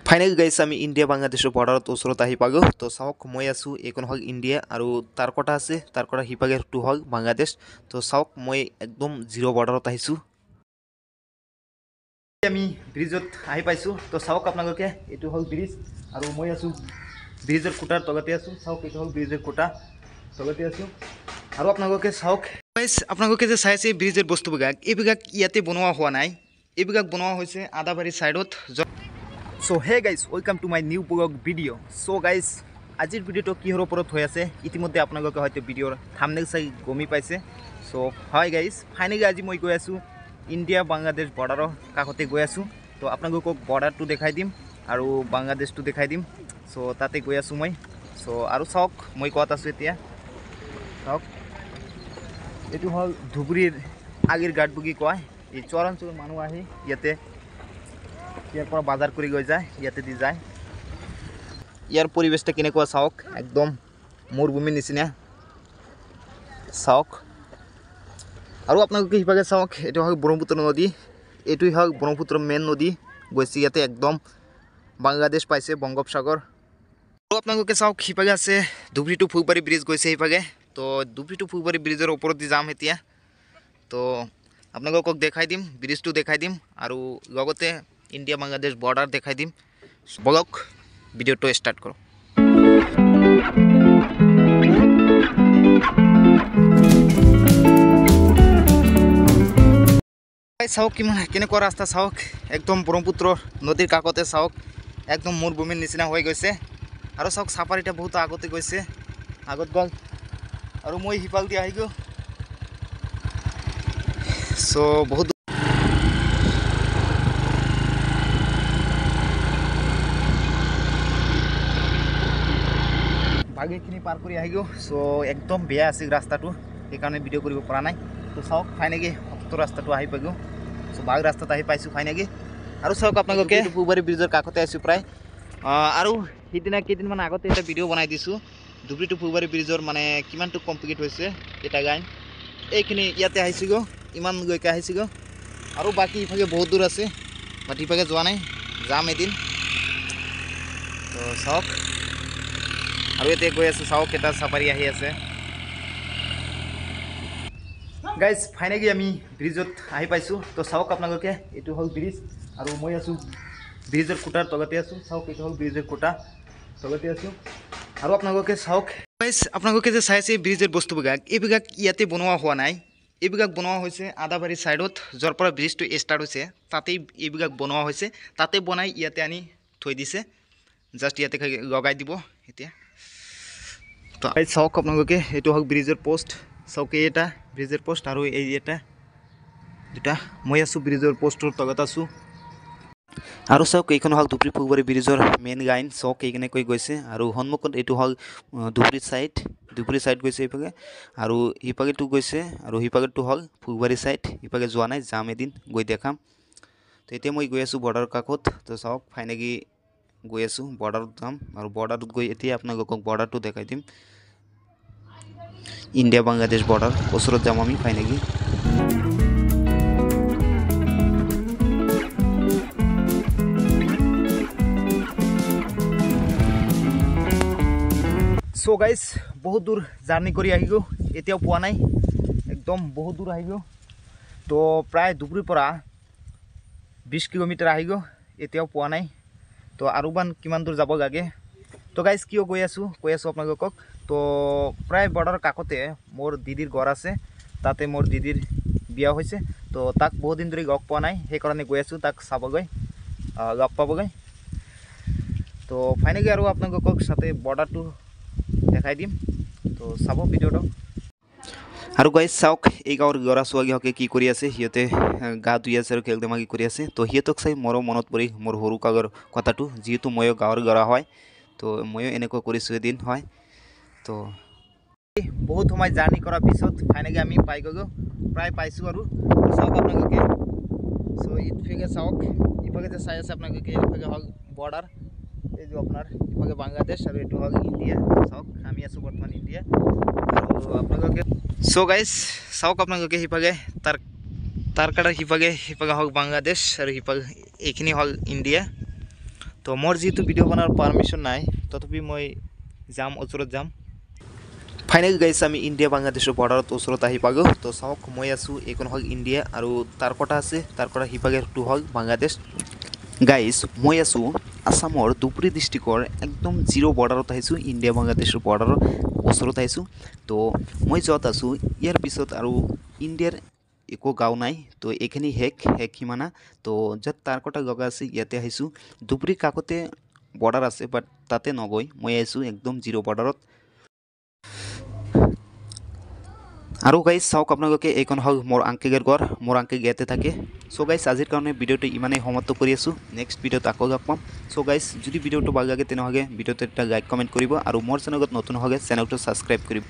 Finally গাইছ আমি India বাংলাদেশৰ বৰ্ডাৰত ওচৰত আহি পালোঁ। তো চাওক মই আছোঁ, এইখন হ'ল ইণ্ডিয়া আৰু তাৰ কটা আছে, তাৰ কটা সিপাগেটো হ'ল বাংলাদেশ। তো চাওক মই একদম জিৰ' বৰ্ডাৰত আহিছোঁ। আমি ব্ৰিজত আহি পাইছোঁ। তো চাওক আপোনালোকে, এইটো হ'ল ব্ৰিজ আৰু মই আছোঁ ব্ৰিজৰ খুঁটাৰ তলতে আছোঁ। চাওক এইটো হ'ল ব্ৰিজৰ খুঁটা, তলতে আছোঁ। আৰু আপোনালোকে চাওক গাইছ, আপোনালোকে যে চাই আছে ব্ৰিজৰ বস্তুবিলাক, এইবিলাক ইয়াতে বনোৱা হোৱা নাই, এইবিলাক বনোৱা হৈছে আদাবাৰী ছাইডত। So hey guys, welcome to my new blog video. So guys, আজিৰ ভিডিঅ'টো কিহৰ ওপৰত হৈ আছে ইতিমধ্যে আপোনালোকে হয়তো ভিডিঅ'ৰ থাম্বনেইল চাই গমি পাইছে। সো হয় গাইজ, ফাইনেলি আজি মই গৈ আছোঁ ইণ্ডিয়া বাংলাদেশ বৰ্ডাৰৰ কাষতে গৈ আছোঁ। তো আপোনালোকক বৰ্ডাৰটো দেখাই দিম আৰু বাংলাদেশটো দেখাই দিম। সো তাতে গৈ আছোঁ মই। সো আৰু চাওক মই ক'ত আছোঁ এতিয়া। চাওক এইটো হ'ল ধুবুৰীৰ আগিৰ ঘাট বুলি কয়। এই চৰাঞ্চলৰ মানুহ আহি ইয়াতে ইয়াৰ পৰা বজাৰ কৰি গৈ যায়, ইয়াতে দি যায়। ইয়াৰ পৰিৱেশটা কেনেকুৱা চাওক, একদম মৰুভূমিৰ নিচিনা। চাওক আৰু আপোনালোকে সিফালে চাওক, এইটো হ'ল ব্ৰহ্মপুত্ৰ নদী, এইটোৱে হ'ল ব্ৰহ্মপুত্ৰ মেইন নদী গৈছে ইয়াতে, একদম বাংলাদেশ পাইছে বংগোপসাগৰ। আৰু আপোনালোকে চাওক সিফালে আছে ধুবুৰী টু ফুলবাৰী ব্ৰিজ গৈছে সিফালে। তো ধুবুৰী টু ফুলবাৰী ব্ৰিজৰ ওপৰত দি যাম এতিয়া। তো আপোনালোকক দেখাই দিম, ব্ৰিজটো দেখাই দিম আৰু লগতে ইণ্ডিয়া বাংলাদেশ বৰ্ডাৰ দেখাই দিম। বলক ভিডিঅ'টো ষ্টাৰ্ট কৰোঁ। চাওক কিমান কেনেকুৱা ৰাস্তা চাওক, একদম ব্ৰহ্মপুত্ৰ নদীৰ কাষতে চাওক, একদম মৰুভূমিৰ নিচিনা হৈ গৈছে। আৰু চাওক চাফাৰীটা বহুত আগতে গৈছে, আগত গ'ল আৰু মই সিফাল দি আহিলোঁ। চ' বহুত বাগিখিনি পাৰ কৰি আহিলোঁ। চ' একদম বেয়া আছিল ৰাস্তাটো, সেইকাৰণে ভিডিঅ' কৰিব পৰা নাই। তো চাওক ফাইনেলি সত্তৰ ৰাস্তাটো আহি পালোঁ। চ' বাগ ৰাস্তাত আহি পাইছোঁ ফাইনেলি। আৰু চাওক আপোনালোকে ফুলবাৰী ব্ৰিজৰ কাষতে আছোঁ প্ৰায়। আৰু সিদিনা কেইদিনমান আগতে এটা ভিডিঅ' বনাই দিছোঁ ধুবুৰী টু ফুলবাৰী ব্ৰিজৰ, মানে কিমানটো কমপ্লিট হৈছে এটা গাইন। এইখিনি ইয়াতে আহিছিলোঁ, ইমানলৈকে আহিছিলোঁ আৰু বাকী ইফালে বহুত দূৰ আছে, বাট ইফালে যোৱা নাই, যাম এদিন। তো চাওক আৰু এতিয়া গৈ আছোঁ, চাওক এটা চাফাৰী আহি আছে। গাইজ ফাইনেলি আমি ব্ৰিজত আহি পাইছোঁ। তো চাওক আপোনালোকে, এইটো হ'ল ব্ৰিজ আৰু মই আছোঁ ব্ৰিজৰ খুঁটাৰ তলতে আছোঁ। চাওক এইটো হ'ল ব্ৰিজৰ খুঁটা, তলতে আছোঁ। আৰু আপোনালোকে চাওক গাইজ, আপোনালোকে যে চাই আছে ব্ৰিজৰ বস্তুবিলাক, এইবিলাক ইয়াতে বনোৱা হোৱা নাই, এইবিলাক বনোৱা হৈছে আদাবাৰী ছাইডত, য'ৰ পৰা ব্ৰিজটো ষ্টাৰ্ট হৈছে তাতেই এইবিলাক বনোৱা হৈছে। তাতে বনাই ইয়াতে আনি থৈ দিছে, জাষ্ট ইয়াতে লগাই দিব এতিয়া। তো চাওক আপোনালোকে, এইটো হ'ল ব্ৰিজৰ পোষ্ট। চাওক এই এটা ব্ৰিজৰ পোষ্ট আৰু এই এটা দুটা, মই আছোঁ ব্ৰিজৰ পোষ্টৰ তলত আছোঁ। আৰু চাওক এইখন হ'ল ধুবুৰী ফুলবাৰী ব্ৰিজৰ মেইন লাইন। চাওক এইকেনেকৈ গৈছে আৰু সন্মুখত এইটো হ'ল ধুবুৰী ছাইড গৈছে এইফালে, আৰু সিফালেতো গৈছে আৰু সিফালেতো হ'ল ফুলবাৰী ছাইড। সিফালে যোৱা নাই, যাম এদিন গৈ দেখাম। তো এতিয়া মই গৈ আছোঁ বৰ্ডাৰৰ কাষত। তো চাওক ফাইনেলি গৈ আছোঁ বৰ্ডাৰত যাম আৰু বৰ্ডাৰত গৈ এতিয়া আপোনালোকক বৰ্ডাৰটো দেখাই দিম। ইণ্ডিয়া বাংলাদেশ বৰ্ডাৰ ওচৰত যাম আমি ফাইনেলি। চ' গাইজ বহুত দূৰ জাৰ্ণি কৰি আহিলোঁ, এতিয়াও পোৱা নাই, একদম বহুত দূৰ আহিলোঁ। তো প্ৰায় ধুবুৰীৰ পৰা 20 কিলোমিটাৰ আহিলোঁ, এতিয়াও পোৱা নাই। তো আৰু কিমান দূৰ যাব লাগে। তো গাইজ কিয় কৈ আছোঁ আপোনালোকক, তো প্ৰায় বৰ্ডাৰৰ কাষতে মোৰ দিদিৰ ঘৰ আছে, তাতে মোৰ দিদিৰ বিয়া হৈছে। তো তাক বহুত দিন ধৰি লগ পোৱা নাই, সেইকাৰণে গৈ আছোঁ তাক চাবগৈ, লগ পাবগৈ। তো ফাইনেলি আৰু আপোনালোকক সাথে বৰ্ডাৰটো দেখাই দিম। তো চাব ভিডিঅ'টো। আৰু গাইজ চাওক এই গাঁৱৰ ল'ৰা ছোৱালীহঁতে কি কৰি আছে, সিহঁতে গা ধুই আছে আৰু খেল ধেমালি কৰি আছে। তো সিহঁতক চাই মোৰো মনত পৰি মোৰ সৰু কালৰ কথাটো, যিহেতু ময়ো গাঁৱৰ ল'ৰা হয়। তো ময়ো এনেকুৱা কৰিছোঁ এদিন, হয়। তো বহুত সময় জাৰ্ণি কৰাৰ পিছত ফাইনেলি আমি পাই গ'লোঁ, প্ৰায় পাইছোঁ আৰু। চাওক আপোনালোকে, চ' ইফালে চাওক, ইফালে যে চাই আছে আপোনালোকে, ইফালে হ'ল বৰ্ডাৰ, এই যে আপোনাৰ ইফালে বাংলাদেশ আৰু এইটো হ'ল ইণ্ডিয়া। চাওক আমি আছোঁ বৰ্তমান ইণ্ডিয়া আৰু আপোনালোকে চ' গাইজ চাওক আপোনালোকে সিফালে তাৰ কাটাৰ সিফালে হ'ল বাংলাদেশ আৰু সিফালে এইখিনি হ'ল ইণ্ডিয়া। তো মোৰ যিহেতু ভিডিঅ' বনোৱাৰ পাৰ্মিশ্যন নাই তথাপি মই যাম ওচৰত যাম ফাইনেলি গাইছ আমি ইণ্ডিয়া বাংলাদেশৰ বৰ্ডাৰত ওচৰত আহি পাগো তো চাওক মই আছোঁ এইখন হ'ল ইণ্ডিয়া আৰু তাৰ কটা আছে তাৰ পৰা সিপাগেটো হ'ল বাংলাদেশ গাইজ মই আছোঁ আসামৰ ধুবুৰী ডিষ্ট্ৰিক্টৰ একদম জিৰ' বৰ্ডাৰত আহিছোঁ ইণ্ডিয়া বাংলাদেশৰ বৰ্ডাৰৰ ওচৰত আহিছোঁ তো মই য'ত আছোঁ ইয়াৰ পিছত আৰু ইণ্ডিয়াৰ একো গাঁও নাই তো এইখিনি শেষ সীমানা তো য'ত তাৰ কটা জগা আছে ইয়াতে আহিছোঁ ধুবুৰীৰ কাষতে বৰ্ডাৰ আছে বাট তাতে নগৈ মই আহিছোঁ একদম জিৰ' বৰ্ডাৰত আৰু গাইজ চাওক আপোনালোকে এইখন হ'ল মোৰ আংকেলৰ ঘৰ মোৰ আংকেল ইয়াতে থাকে চ' গাইজ আজিৰ কাৰণে ভিডিঅ'টো ইমানেই সমাপ্ত কৰি আছোঁ নেক্সট ভিডিঅ'ত আকৌ লগ পাম চ' গাইজ যদি ভিডিঅ'টো ভাল লাগে তেনেহ'লে ভিডিঅ'টো এটা লাইক কমেণ্ট কৰিব আৰু মোৰ চেনেলত নতুন হ'লে চেনেলটো ছাবস্ক্ৰাইব কৰিব